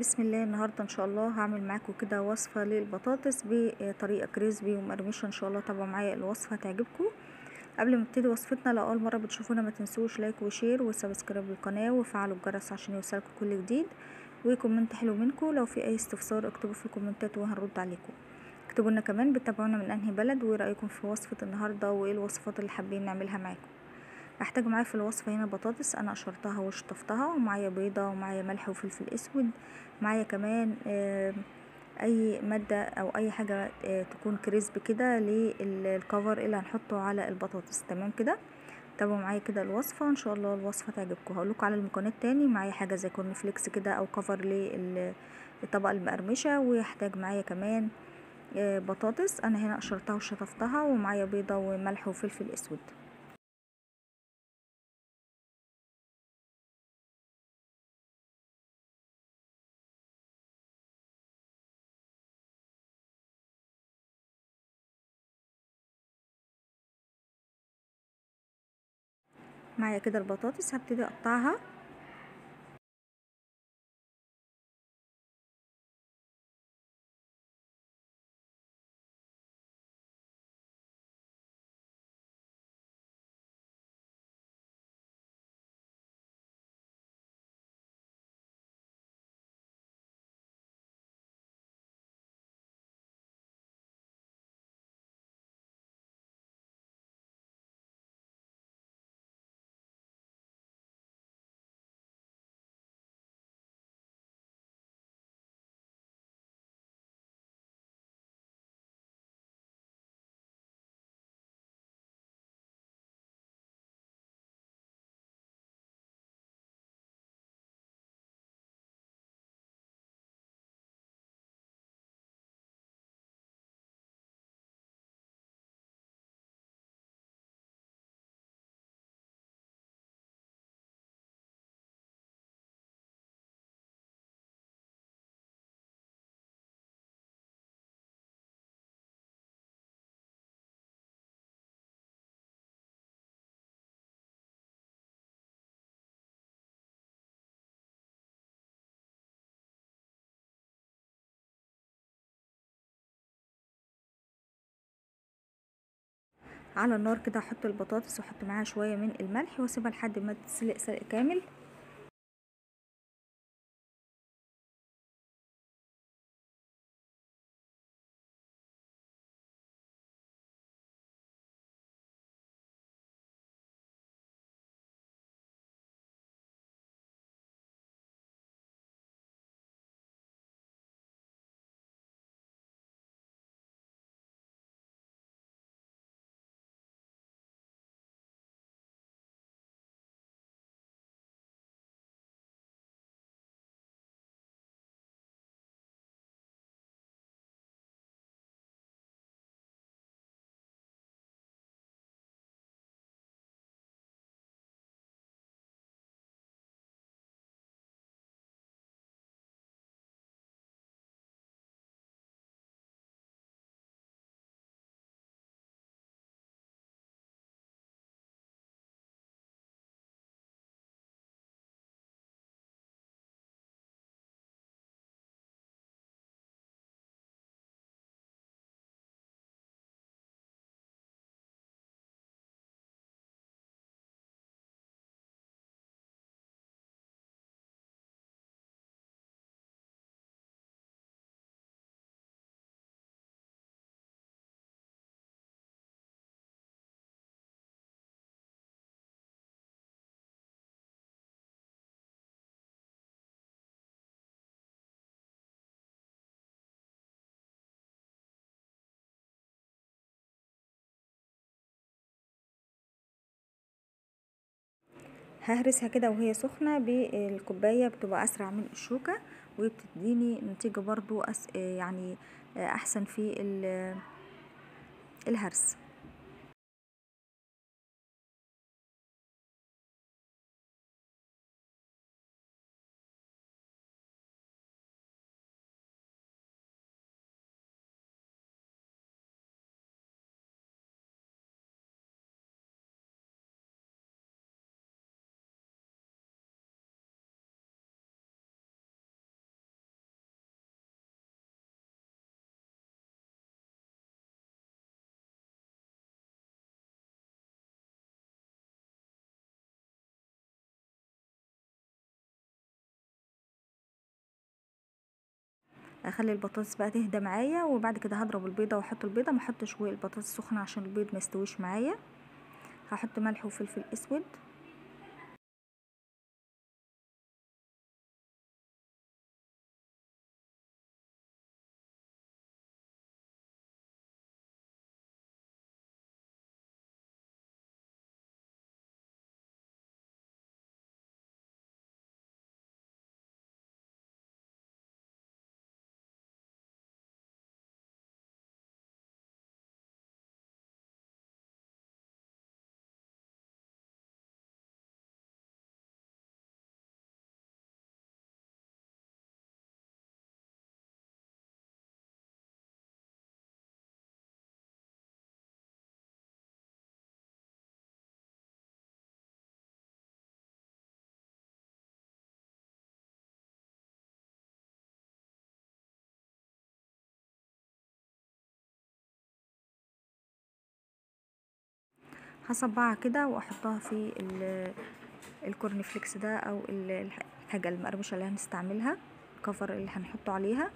بسم الله. النهاردة ان شاء الله هعمل معاكم كده وصفة للبطاطس بطريقة كريسبي ومقرمشة. ان شاء الله تابعوا معايا الوصفة هتعجبكم. قبل ما نبتدي وصفتنا، لو اول مرة بتشوفونا ما تنسوش لايك وشير وسبسكرايب للقناة وفعلوا الجرس عشان يوصلكم كل جديد، وكومنت حلو منكم. لو في اي استفسار اكتبوا في الكومنتات وهنرد عليكم. اكتبوا لنا كمان بتتابعونا من انهي بلد، وايه رايكم في وصفة النهاردة، وايه الوصفات اللي حابين نعملها معاكم. هحتاج معايا في الوصفة هنا بطاطس انا قشرتها وشطفتها، ومعايا بيضة، ومعايا ملح وفلفل اسود، معايا كمان اي مادة او اي حاجة تكون كريسبي كده للكفر اللي هنحطه على البطاطس. تمام كده، تابعوا معايا كده الوصفة، ان شاء الله الوصفة تعجبكم. هقولكوا على المكونات تاني. معايا حاجة زي كورن فليكس كده او كفر للطبقة المقرمشة، ويحتاج معايا كمان بطاطس انا هنا قشرتها وشطفتها، ومعايا بيضة وملح وفلفل اسود. معايا كده البطاطس هبتدي اقطعها. على النار كده هحط البطاطس واحط معاها شويه من الملح واسيبها لحد ما تتسلق سلق كامل. ههرسها كده وهي سخنه بالكوبايه، بتبقى اسرع من الشوكه وبتديني نتيجه برضو يعني احسن في الهرس. اخلي البطاطس بقى تهدى معايا، وبعد كده هضرب البيضه واحط البيضه، ما احطش البطاطس سخنه عشان البيض ما يستويش معايا. هحط ملح وفلفل اسود. هصبعها كده واحطها في الكورن فليكس ده او الحاجه المقرمشه اللي هنستعملها، الكفر اللي هنحطه عليها.